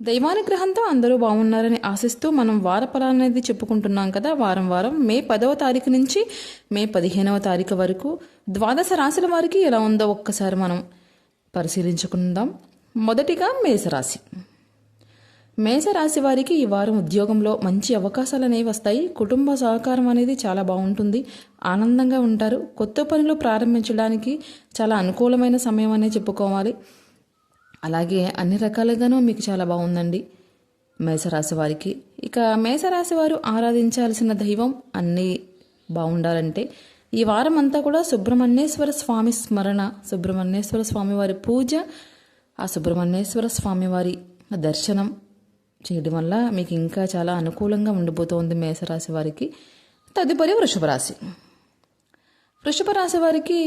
దైవానుగ్రహంతో అందరూ బాగున్నారని ఆశిస్తూ మనం వార ఫలాలనేది చెప్పుకుంటున్నాం కదా. వారం వారం మే 10వ తారీఖు నుంచి మే 15వ తారీఖు వరకు ద్వాదశ రాశుల వారికి ఎలా ఉందో ఒక్కసారి మనం పరిశీలించుకుందాం. మొదటిగా మేషరాశి. మేషరాశి వారికి ఈ వారం ఉద్యోగంలో మంచి అవకాశాలు అనేవి వస్తాయి. కుటుంబ సహకారం అనేది చాలా బాగుంటుంది. ఆనందంగా ఉంటారు. కొత్త పనులు ప్రారంభించడానికి చాలా అనుకూలమైన సమయం అనే చెప్పుకోవాలి. అలాగే అన్ని రకాలుగానూ మీకు చాలా బాగుందండి మేషరాశి వారికి. ఇక మేషరాశి వారు ఆరాధించాల్సిన దైవం అన్నీ బాగుండాలంటే ఈ వారం అంతా కూడా సుబ్రహ్మణ్యేశ్వర స్వామి స్మరణ, సుబ్రహ్మణ్యేశ్వర స్వామి వారి పూజ, ఆ సుబ్రహ్మణ్యేశ్వర స్వామి వారి దర్శనం చేయడం వల్ల మీకు ఇంకా చాలా అనుకూలంగా ఉండిపోతుంది మేషరాశి వారికి. తదుపరి వృషభ రాశి. వృషభ రాశి వారికి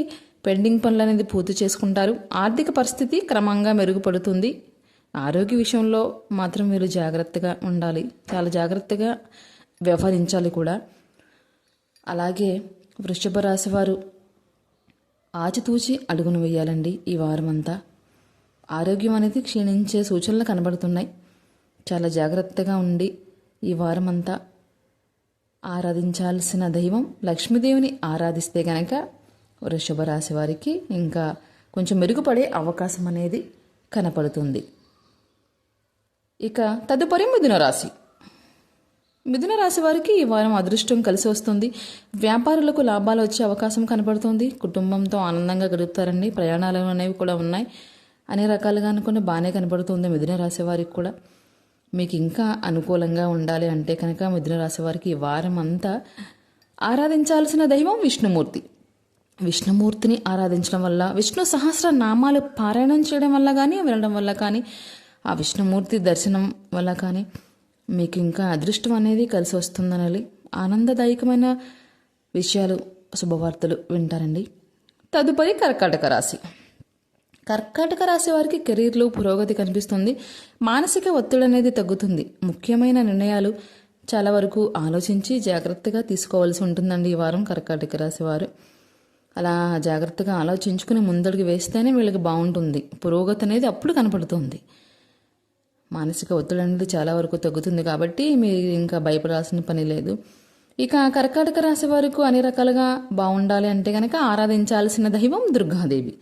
పెండింగ్ పనులు అనేది పూర్తి చేసుకుంటారు. ఆర్థిక పరిస్థితి క్రమంగా మెరుగుపడుతుంది. ఆరోగ్య విషయంలో మాత్రం మీరు జాగ్రత్తగా ఉండాలి, చాలా జాగ్రత్తగా వ్యవహరించాలి కూడా. అలాగే వృషభ రాశి వారు ఆచితూచి అడుగును వేయాలండి ఈ వారం అంతా. ఆరోగ్యం అనేది క్షీణించే సూచనలు కనబడుతున్నాయి. చాలా జాగ్రత్తగా ఉండి ఈ వారం అంతా ఆరాధించాల్సిన దైవం లక్ష్మీదేవిని ఆరాధిస్తే గనక వృషభ రాశి వారికి ఇంకా కొంచెం మెరుగుపడే అవకాశం అనేది కనపడుతుంది. ఇక తదుపరి మిథున రాశి. మిథున రాశి వారికి ఈ వారం అదృష్టం కలిసి వస్తుంది. వ్యాపారులకు లాభాలు వచ్చే అవకాశం కనపడుతుంది. కుటుంబంతో ఆనందంగా గడుపుతారండి. ప్రయాణాలు అనేవి కూడా ఉన్నాయి. అన్ని రకాలుగా అనుకుని బాగానే కనపడుతుంది మిథున రాశి వారికి కూడా. మీకు ఇంకా అనుకూలంగా ఉండాలి అంటే కనుక మిథున రాశి వారికి ఈ వారం అంతా ఆరాధించాల్సిన దైవం విష్ణుమూర్తి. విష్ణుమూర్తిని ఆరాధించడం వల్ల, విష్ణు సహస్ర నామాలు పారాయణం చేయడం వల్ల కానీ, వినడం వల్ల కానీ, ఆ విష్ణుమూర్తి దర్శనం వల్ల కానీ మీకు ఇంకా అదృష్టం అనేది కలిసి వస్తుందనాలి. ఆనందదాయకమైన విషయాలు, శుభవార్తలు వింటారండి. తదుపరి కర్కాటక రాశి. కర్కాటక రాశి వారికి కెరీర్లో పురోగతి కనిపిస్తుంది. మానసిక ఒత్తిడి అనేది తగ్గుతుంది. ముఖ్యమైన నిర్ణయాలు చాలా వరకు ఆలోచించి జాగ్రత్తగా తీసుకోవాల్సి ఉంటుందండి ఈ వారం కర్కాటక రాశి వారు. అలా జాగ్రత్తగా ఆలోచించుకుని ముందడుగు వేస్తేనే వీళ్ళకి బాగుంటుంది. పురోగతి అనేది అప్పుడు కనపడుతుంది. మానసిక ఒత్తిడి అనేది చాలా వరకు తగ్గుతుంది కాబట్టి మీరు ఇంకా భయపడాల్సిన పని లేదు. ఇక కర్కాటక రాశి వారికి అన్ని రకాలుగా బాగుండాలి అంటే కనుక ఆరాధించాల్సిన దైవం దుర్గాదేవి.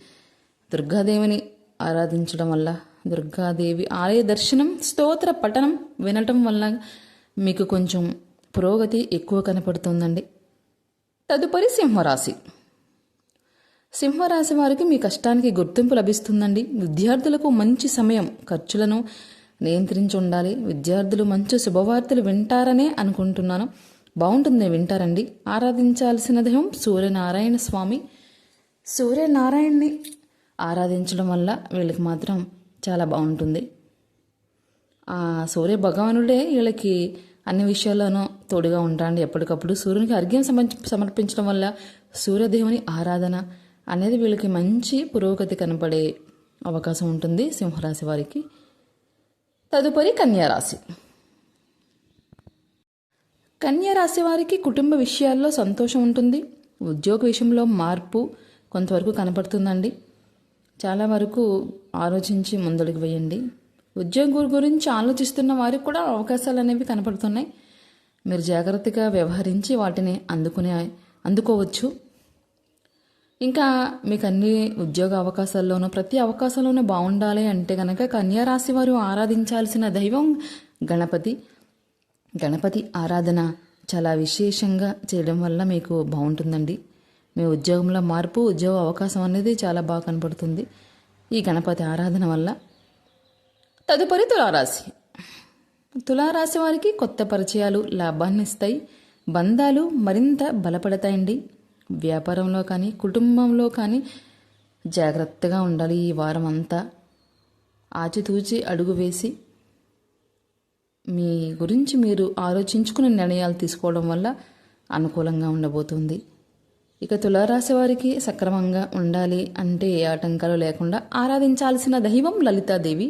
దుర్గాదేవిని ఆరాధించడం వల్ల, దుర్గాదేవి ఆలయ దర్శనం, స్తోత్ర పఠనం వినటం వల్ల మీకు కొంచెం పురోగతి ఎక్కువ కనపడుతుందండి. తదుపరి సింహరాశి. సింహరాశి వారికి మీ కష్టానికి గుర్తింపు లభిస్తుందండి. విద్యార్థులకు మంచి సమయం. ఖర్చులను నియంత్రించి ఉండాలి. విద్యార్థులు మంచి శుభవార్తలు వింటారనే అనుకుంటున్నాను. బాగుంటుంది, వింటారండి. ఆరాధించాల్సిన దైవం సూర్యనారాయణ స్వామి. సూర్యనారాయణని ఆరాధించడం వల్ల వీళ్ళకి మాత్రం చాలా బాగుంటుంది. ఆ సూర్య భగవానుడే వీళ్ళకి అన్ని విషయాల్లోనూ తోడుగా ఉంటాండి. ఎప్పటికప్పుడు సూర్యునికి అర్ఘ్యం సమర్పించడం వల్ల, సూర్యదేవుని ఆరాధన అనేది వీళ్ళకి మంచి పురోగతి కనపడే అవకాశం ఉంటుంది సింహరాశి వారికి. తదుపరి కన్యారాశి. కన్యారాశి వారికి కుటుంబ విషయాల్లో సంతోషం ఉంటుంది. ఉద్యోగ విషయంలో మార్పు కొంతవరకు కనపడుతుందండి. చాలా వరకు ఆలోచించి ముందడుగు వేయండి. ఉద్యోగం గురించి ఆలోచిస్తున్న వారికి కూడా అవకాశాలు అనేవి కనపడుతున్నాయి. మీరు జాగ్రత్తగా వ్యవహరించి వాటిని అందుకోవచ్చు. ఇంకా మీకు అన్ని ఉద్యోగ అవకాశాల్లోనూ, ప్రతి అవకాశంలోనూ బాగుండాలి అంటే కనుక కన్యారాశి వారు ఆరాధించాల్సిన దైవం గణపతి. గణపతి ఆరాధన చాలా విశేషంగా చేయడం వల్ల మీకు బాగుంటుందండి. మీ ఉద్యోగంలో మార్పు, ఉద్యోగ అవకాశం అనేది చాలా బాగా కనపడుతుంది ఈ గణపతి ఆరాధన వల్ల. తదుపరి తులారాశి. తులారాశి వారికి కొత్త పరిచయాలు లాభాన్ని ఇస్తాయి. బంధాలు మరింత బలపడతాయండి. వ్యాపారంలో కానీ, కుటుంబంలో కానీ జాగ్రత్తగా ఉండాలి ఈ వారం అంతా. ఆచితూచి అడుగు వేసి మీ గురించి మీరు ఆలోచించుకుని నిర్ణయాలు తీసుకోవడం వల్ల అనుకూలంగా ఉండబోతుంది. ఇక తులారాశి వారికి సక్రమంగా ఉండాలి అంటే ఏ ఆటంకాలు లేకుండా ఆరాధించాల్సిన దైవం లలితాదేవి.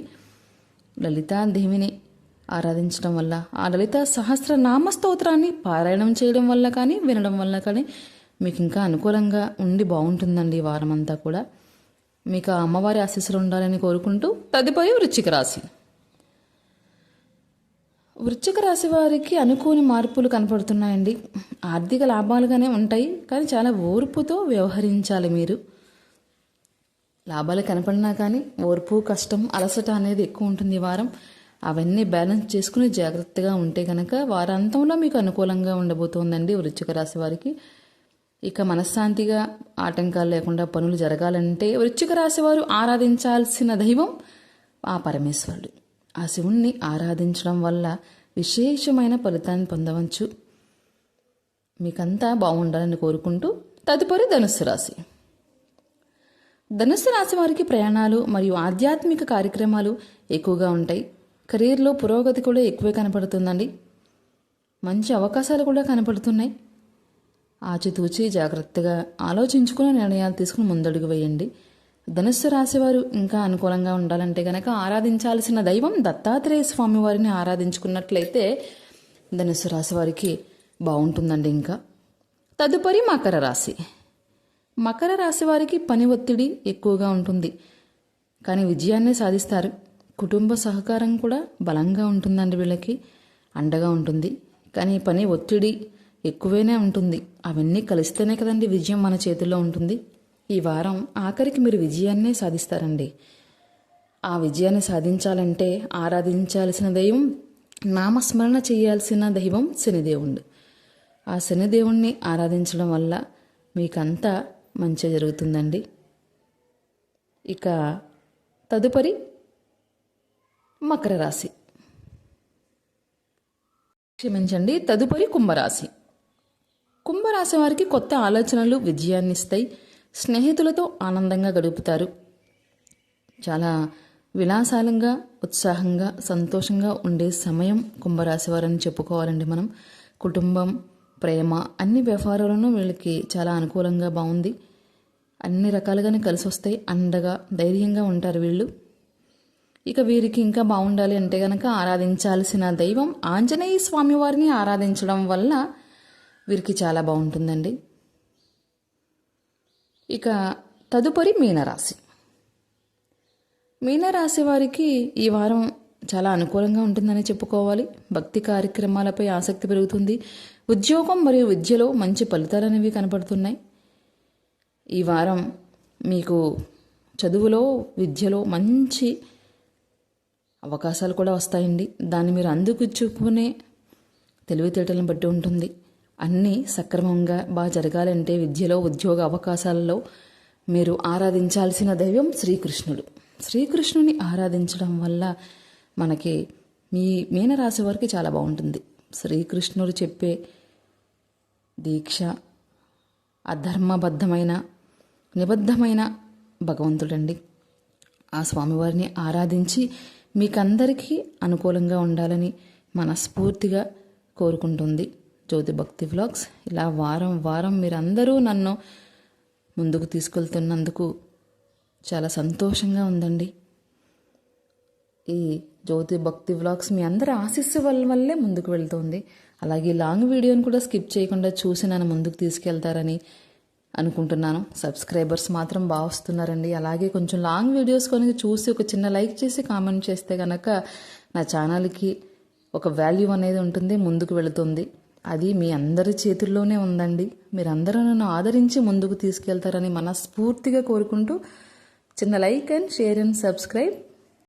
లలితాదేవిని ఆరాధించడం వల్ల, ఆ లలిత సహస్రనామ స్తోత్రాన్ని పారాయణం చేయడం వల్ల కానీ, వినడం వల్ల కానీ మీకు ఇంకా అనుకూలంగా ఉండి బాగుంటుందండి ఈ వారం అంతా కూడా. మీకు అమ్మవారి ఆశీస్సులు ఉండాలని కోరుకుంటూ తదుపరి వృశ్చిక రాశి. వృశ్చిక రాశి వారికి అనుకోని మార్పులు కనపడుతున్నాయండి. ఆర్థిక లాభాలుగానే ఉంటాయి, కానీ చాలా ఓర్పుతో వ్యవహరించాలి మీరు. లాభాలు కనపడినా కానీ ఓర్పు, కష్టం, అలసట అనేది ఎక్కువ ఉంటుంది ఈ వారం. అవన్నీ బ్యాలెన్స్ చేసుకుని జాగ్రత్తగా ఉంటే కనుక వారాంతంలో మీకు అనుకూలంగా ఉండబోతోందండి వృశ్చిక రాశి వారికి. ఇక మనశ్శాంతిగా ఆటంకాలు లేకుండా పనులు జరగాలంటే వృశ్చిక రాశి వారు ఆరాధించాల్సిన దైవం ఆ పరమేశ్వరుడు. ఆ శివుణ్ణి ఆరాధించడం వల్ల విశేషమైన ఫలితాన్ని పొందవచ్చు. మీకంతా బాగుండాలని కోరుకుంటూ తదుపరి ధనుస్సు రాశి. ధనుస్సు రాశి వారికి ప్రయాణాలు మరియు ఆధ్యాత్మిక కార్యక్రమాలు ఎక్కువగా ఉంటాయి. కెరీర్లో పురోగతి కూడా ఎక్కువే కనపడుతుందండి. మంచి అవకాశాలు కూడా కనపడుతున్నాయి. ఆచితూచి జాగ్రత్తగా ఆలోచించుకుని నిర్ణయాలు తీసుకుని ముందడుగు వేయండి. ధనుస్సు రాశి వారు ఇంకా అనుకూలంగా ఉండాలంటే కనుక ఆరాధించాల్సిన దైవం దత్తాత్రేయ స్వామి వారిని ఆరాధించుకున్నట్లయితే ధనుస్సు రాశి వారికి బాగుంటుందండి. ఇంకా తదుపరి మకర రాశి. మకర రాశి వారికి పని ఒత్తిడి ఎక్కువగా ఉంటుంది, కానీ విజయాన్ని సాధిస్తారు. కుటుంబ సహకారం కూడా బలంగా ఉంటుందండి. వీళ్ళకి అండగా ఉంటుంది, కానీ పని ఒత్తిడి ఎక్కువనే ఉంటుంది. అవన్నీ కలిస్తేనే కదండి విజయం మన చేతుల్లో ఉంటుంది. ఈ వారం ఆఖరికి మీరు విజయాన్నే సాధిస్తారండి. ఆ విజయాన్ని సాధించాలంటే ఆరాధించాల్సిన దైవం, నామస్మరణ చేయాల్సిన దైవం శనిదేవుడు. ఆ శనిదేవుణ్ణి ఆరాధించడం వల్ల మీకంతా మంచి జరుగుతుందండి. ఇక తదుపరి మకర రాశి, క్షమించండి, తదుపరి కుంభరాశి. కుంభరాశి వారికి కొత్త ఆలోచనలు విజయాన్ని ఇస్తాయి. స్నేహితులతో ఆనందంగా గడుపుతారు. చాలా విలాసాలంగా, ఉత్సాహంగా, సంతోషంగా ఉండే సమయం కుంభరాశి వారని చెప్పుకోవాలండి మనం. కుటుంబం, ప్రేమ, అన్ని వ్యవహారాలను వీళ్ళకి చాలా అనుకూలంగా బాగుంది. అన్ని రకాలుగానే కలిసి వస్తాయి. అండగా, ధైర్యంగా ఉంటారు వీళ్ళు. ఇక వీరికి ఇంకా బాగుండాలి అంటే కనుక ఆరాధించాల్సిన దైవం ఆంజనేయ స్వామి వారిని ఆరాధించడం వల్ల వీరికి చాలా బాగుంటుందండి. ఇక తదుపరి మీనరాశి. మీనరాశి వారికి ఈ వారం చాలా అనుకూలంగా ఉంటుందని చెప్పుకోవాలి. భక్తి కార్యక్రమాలపై ఆసక్తి పెరుగుతుంది. ఉద్యోగం మరియు విద్యలో మంచి ఫలితాలు అనేవి కనపడుతున్నాయి. ఈ వారం మీకు చదువులో, విద్యలో మంచి అవకాశాలు కూడా వస్తాయండి. దాన్ని మీరు అందుకుచ్చుకునే తెలివితేటలను బట్టి ఉంటుంది. అన్నీ సక్రమంగా బాగా జరగాలంటే విద్యలో, ఉద్యోగ అవకాశాలలో మీరు ఆరాధించాల్సిన దైవం శ్రీకృష్ణుడు. శ్రీకృష్ణుని ఆరాధించడం వల్ల మనకి మీ మీనరాశి వారికి చాలా బాగుంటుంది. శ్రీకృష్ణుడు చెప్పే దీక్ష అధర్మబద్ధమైన, నిబద్ధమైన భగవంతుడండి. ఆ స్వామివారిని ఆరాధించి మీకందరికీ అనుకూలంగా ఉండాలని మనస్ఫూర్తిగా కోరుకుంటుంది జ్యోతి భక్తి వ్లాగ్స్. ఇలా వారం వారం మీరందరూ నన్ను ముందుకు తీసుకెళ్తున్నందుకు చాలా సంతోషంగా ఉందండి. ఈ జ్యోతి భక్తి వ్లాగ్స్ మీ అందరి ఆశీస్సు వల్లే ముందుకు వెళ్తుంది. అలాగే లాంగ్ వీడియోని కూడా స్కిప్ చేయకుండా చూసి నన్ను ముందుకు తీసుకెళ్తారని అనుకుంటున్నాను. సబ్స్క్రైబర్స్ మాత్రం బాగా వస్తున్నారండి. అలాగే కొంచెం లాంగ్ వీడియోస్ కొన్ని చూసి ఒక చిన్న లైక్ చేసి కామెంట్ చేస్తే కనుక నా ఛానల్కి ఒక వాల్యూ అనేది ఉంటుంది, ముందుకు వెళుతుంది. అది మీ అందరి చేతుల్లోనే ఉందండి. మీరందరూ నన్ను ఆదరించి ముందుకు తీసుకెళ్తారని మనస్ఫూర్తిగా కోరుకుంటూ చిన్న like and share and subscribe